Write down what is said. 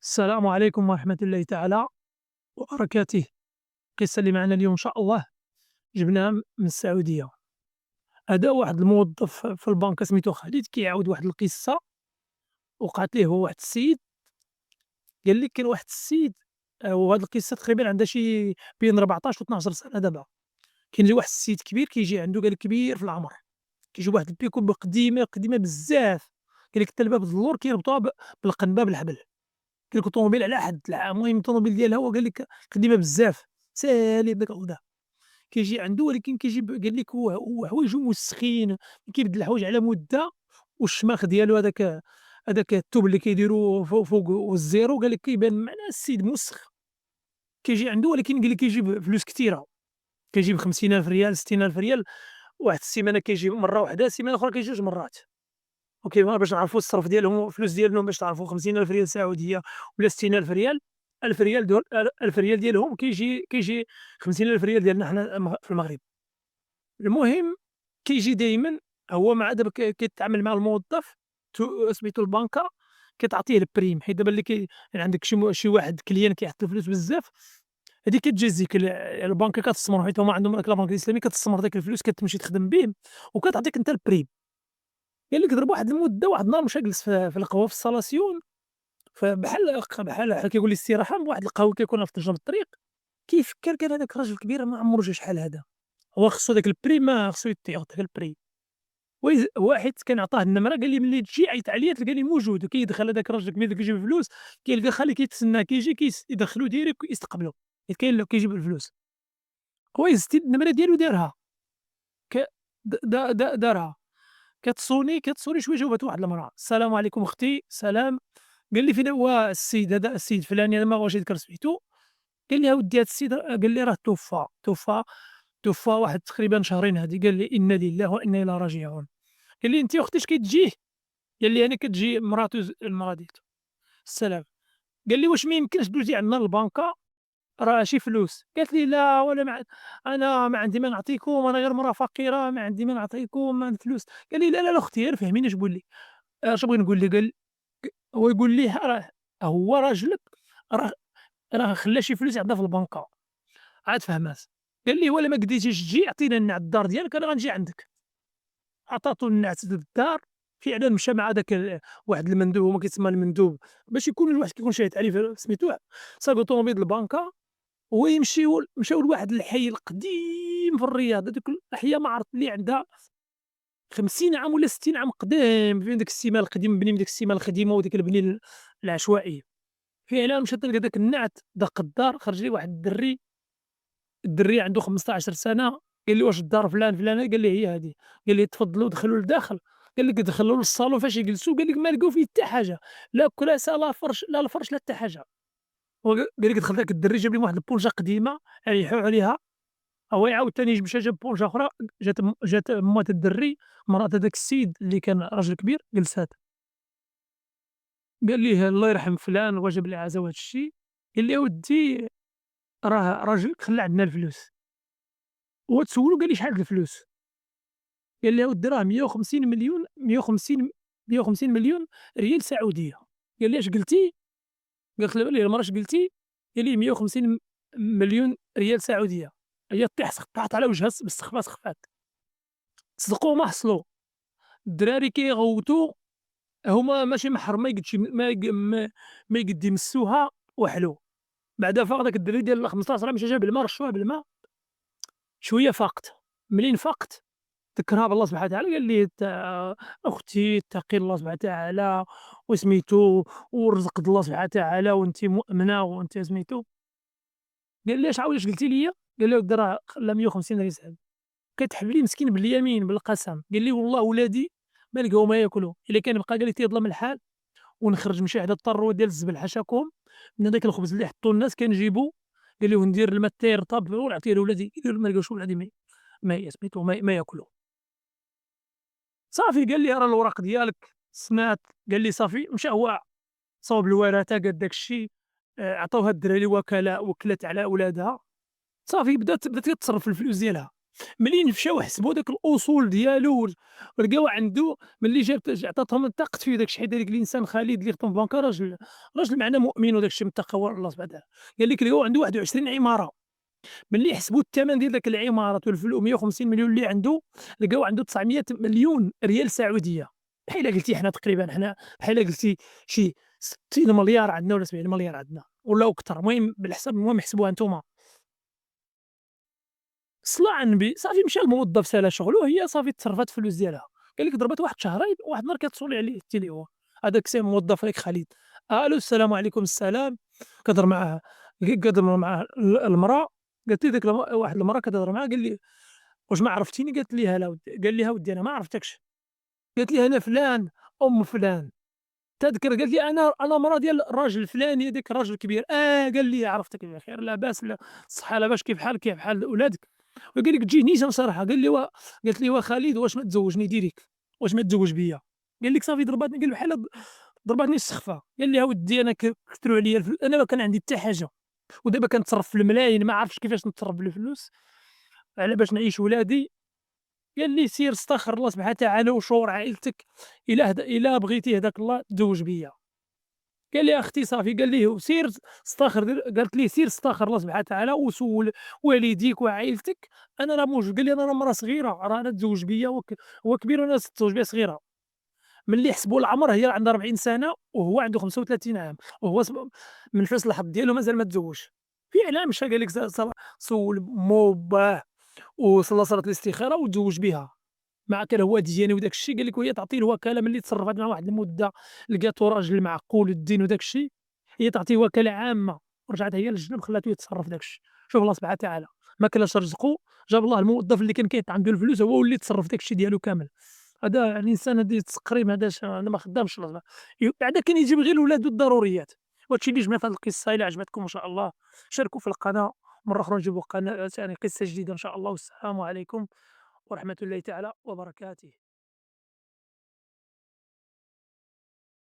السلام عليكم ورحمة الله تعالى وبركاته. القصة اللي معنا اليوم إن شاء الله جبناها من السعودية. هذا واحد الموظف في البنكة سميتو خالد كيعاود واحد القصة وقعت ليه هو واحد السيد. قال لك كاين واحد السيد، وهاد القصة تقريبا عندها شي بين 14 و12 سنة دابا. كاين واحد السيد كبير كيجي عنده، قال لك كبير في العمر، كيجي بواحد البيكوب قديمة قديمة بزاف. قال لك حتى الباب اللور كيربطوها بالقنبة بالحبل. قال لك الطوموبيل على حد المهم الطوموبيل ديالها هو قال لك قديمة بزاف، سالي بداك الغدا. كيجي عنده ولكن كيجيب قال لك هو حوايجو موسخين، كيبدل الحوايج على مدة، والشماخ ديالو هذاك الثوب اللي كيديروا فوق والزيرو، قال لك كيبان معنا السيد موسخ. كيجي عنده ولكن قال لك كيجيب فلوس كتيرة، كيجيب 50,000 ريال 60,000 ريال. واحد السيمانة كيجيب مرة واحدة، السيمانة الأخرى كيجي جوج مرات. وكيبغينا باش نعرفوا الصرف ديالهم الفلوس ديالهم، باش تعرفوا 50,000 ريال سعودية ولا 60,000 ريال. 1000 ريال 1000 ريال ديالهم كيجي 50,000 ريال ديالنا حنا في المغرب. المهم كيجي دايمًا هو مع دابا كيتعامل مع الموظف سميتو البنكة، كتعطيه البريم، حيت دابا اللي يعني عندك شي واحد كليان كيحط الفلوس بزاف، هادي كتجازيك البنكة كتستثمر، حيت هُما عندهم هاك لا بنك الإسلامية كتستثمر داك الفلوس كتمشي تخدم بهم وكتعطيك أنت البريم. قال لك ضرب واحد المدة، واحد النهار مشى جلس في القهوة في الصالاسيون، بحال كيقول الاستراحة بواحد القهوة كيكون في جنب الطريق. كيفكر قال هذاك الراجل الكبير ما عمرو جا شحال هذا، هو خصو داك البريم، ما خصو يعطيه داك البريم. واحد كان عطاه النمرة، قال لي ملي تجي عيط عليا تلقاني موجود، وكيدخل هذاك الراجل الكبير اللي كيجيب الفلوس، كيلقى خالي كيتسناه كيجي يدخلو ديريكت يستقبلو، حيت كاين اللي كيجيب الفلوس. هو يهز النمرة ديالو دارها، ك د د د دارها. كتصوني شويه جاوبات واحد المرأة: "السلام عليكم أختي." "سلام." قال لي: "فين هو السيد هذا السيد الفلاني؟" أنا ما بغاش يذكر سميتو. قال لي: "أودي هذا السيد قال لي راه توفى واحد تقريبًا شهرين هادي." قال لي: "إنا لله وإنا إليه راجعون." قال لي: "أنتِ أختي اش كتجيه؟" قال لي: "أنا كتجي مراتو المرا ديالته." السلام. قال لي: "واش ما يمكنش دوزي عندنا للبنكة، راه شي فلوس." قالت لي: "لا ولا أنا ما عندي ما نعطيكم، أنا غير مرا فقيرة ما عندي ما نعطيكم ما فلوس." قال لي: "لا أختي غير فهميني اش بغي لي." اش بغيت نقول لك؟ هو يقول ليه هو راجلك راه خلى شي فلوس عندنا في البنكة، عاد فهمات. قال لي: "ولا ما قديتيش تجي عطينا النعت الدار ديالك أنا غنجي عندك." عطاتو النعت الدار. فعلًا مشى مع داك واحد المندوب، هو كيتسمى المندوب باش يكون الواحد كيكون شاهد عليه سميتو، ساقو طوموبيل البنكة مشاو لواحد الحي القديم في الرياض. هادوك الأحياء ما عرفت اللي عندها 50 عام ولا 60 عام قدام، فين ديك السيمانة القديمة مبنيين بديك السيمانة القديمة وديك البنية العشوائية. فعلًا مشى لقى داك النعت دق الدار، خرج ليه واحد الدري عنده 15 سنة. قال لي: "واش الدار فلان فلانية؟" قال لي: "هي هذه." قال لي: "تفضلوا دخلوا لداخل." قال لك دخلوا للصالون، فاش يجلسوا قال لك ما لقاو فيه حتى حاجة، لا كراسة لا فرش لا الفرش لا حتى حاجة. هو قال لك دخل داك الدري جاب لهم واحد البونجة قديمة ريحوا عليها. هو عاوتاني مشى جاب بونجة أخرى، جات مات الدري مرات هذاك السيد اللي كان راجل كبير جلسات. قال ليه: "الله يرحم فلان وجاب لي عزا وهذا الشي." قال لي: "أودي راه راجلك خلى عندنا الفلوس." هو تسولو قال لي: "شحال هاد الفلوس؟" قال لي: "أودي راه 150 مليون 150 مليون ريال سعودية." قال لي: "اش قلتي؟" قلت له: "المرة اش قلتي؟" قال لي: 150 مليون ريال سعودية. هي طيح طاحت على وجهها بالسخفة سخفات. صدقوا ما حصلوا. الدراري كيغوتوا، هما ماشي محرم ما يقد يمسوها وحلو. بعدا فاق داك الدري ديال 15 عام، مشى جاب الماء رشوها بالماء، شوية فاقت. منين فاقت ذكرها بالله سبحانه وتعالى، قال لي: أختي اتقي الله سبحانه وتعالى وسميتو ورزقت الله سبحانه وتعالى وأنتِ مؤمنة وأنتِ سميتو." قال لي: "اش قلتِ ليا؟" قال لي: "أودي راه خلى 150 ريال." كتحب لي مسكين باليمين بالقسم. قال لي: "والله ولادي ما لقاو ما ياكلوا، إلا كان بقى قال لي تيظلم الحال ونخرج نمشي حدا الطروة ديال الزبل حاشاكم من هذاك الخبز اللي يحطوا الناس كنجيبو." قال لي: "وندير الماء تيرطب ونعطيه لولادي." قال لي: "ما لقاوش ولادي سميتو ما ياكلوا." صافي قال لي: "راه الوراق ديالك." سمعت. قال لي: "صافي." مشى هو صوب الورثة قال داك الشي، عطاوها الدراري وكالة وكلات على ولادها. صافي بدات كتصرف في الفلوس ديالها. منين مشاو حسبوا داك الأصول ديالو لقاو عنده ملي عطاتهم تقتفي داك الشي، حيت هذاك الإنسان خالد اللي خدم في البنكة راجل معنا مؤمن وداك الشي متقي ورا الله سبحانه وتعالى. قال لك لقاو عنده 21 عمارة، ملي حسبوا الثمن ديال داك العمارة و150 مليون اللي عنده، لقاو عنده 900 مليون ريال سعودية. بحال إلا قلتي حنا تقريبا بحال إلا قلتي شي 60 مليار عندنا والّا 70 مليار عندنا ولاو كتر، المهم بالحساب المهم حسبوها نتوما. صلى على النبي، صافي مشى الموظف سالا شغله، هي صافي تصرفات الفلوس ديالها. قال لك ضربات واحد شهرين، واحد النهار كتصوني عليه التليفون، هذاك موظف هاك خالد، ألو السلام عليكم السلام، كتهضر معاه، كتهضر معاه المرا، قالت لي ديك واحد المرا كتهضر معاه، قال لي: "واش ما عرفتيني؟" قالت ليه: "لا" قال لها: "ودي أنا ما عرفتكش." قالت ليه: "أنا فلان أم فلان." تذكر قالت لي: "أنا مرا ديال الراجل الفلاني هذاك الراجل الكبير." قال لي: "عرفتك بخير لاباس الصحة لاباس كيف حالك كيف حال ولادك؟" وقال لك تجيه نيشان صراحة، قال لي قالت لي: "وخالد واش ما تزوجني ديريكت، واش ما تزوج بيا؟" قال لك صافي ضرباتني، قال بحال ضرباتني السخفة، قال لي: "أودي أنا كثروا عليا أنا ما كان عندي حتى حاجة، ودابا كنتصرف في الملايين ما عرفتش كيفاش نتصرف بالفلوس على باش نعيش ولادي." قال لي: "سير استخر الله سبحانه وتعالى وشور عائلتك، إلا بغيتي هداك الله تزوج بيا." قال لي: "أختي صافي." قال ليه: "سير استخر قالت ليه: "سير استخر الله سبحانه وتعالى وسول والديك وعائلتك، أنا راه موجود." قال لي: "أنا راه مرا صغيرة، راه أنا تزوج بيا هو كبير وأنا تزوج بيا صغيرة." ملي حسبوا العمر هي عندها 40 سنة وهو عنده 35 عام، وهو من حسن الحظ ديالو مازال ما تزوجش. فعلًا مشى قال لك سول مو وباه وصلى صلاة الاستخارة وتزوج بها. مع كان هو دياني وداك الشي، قال لك وهي تعطيه الوكالة ملي تصرفات مع واحد المدة، لقاتو راجل معقول الدين وداك الشي، هي تعطيه وكالة عامة، ورجعت هي للجنب خلاتو يتصرف داك الشي. شوف الله سبحانه وتعالى، ما كلاش رزقو، جاب الله الموظف اللي كان عنده الفلوس هو ولي تصرف داك الشي ديالو كامل. هذا الإنسان هذا تقريب هذا هذا ما خدامش الله بعدا كان يجيب غير لولادو الضروريات. وهذا الشي اللي جبنا في هذه القصة. إلا عجبتكم إن شاء الله شاركوا في القناة، مرة أخرى نجيبوا قناة ثاني قصة جديدة إن شاء الله. والسلام عليكم ورحمة الله تعالى وبركاته.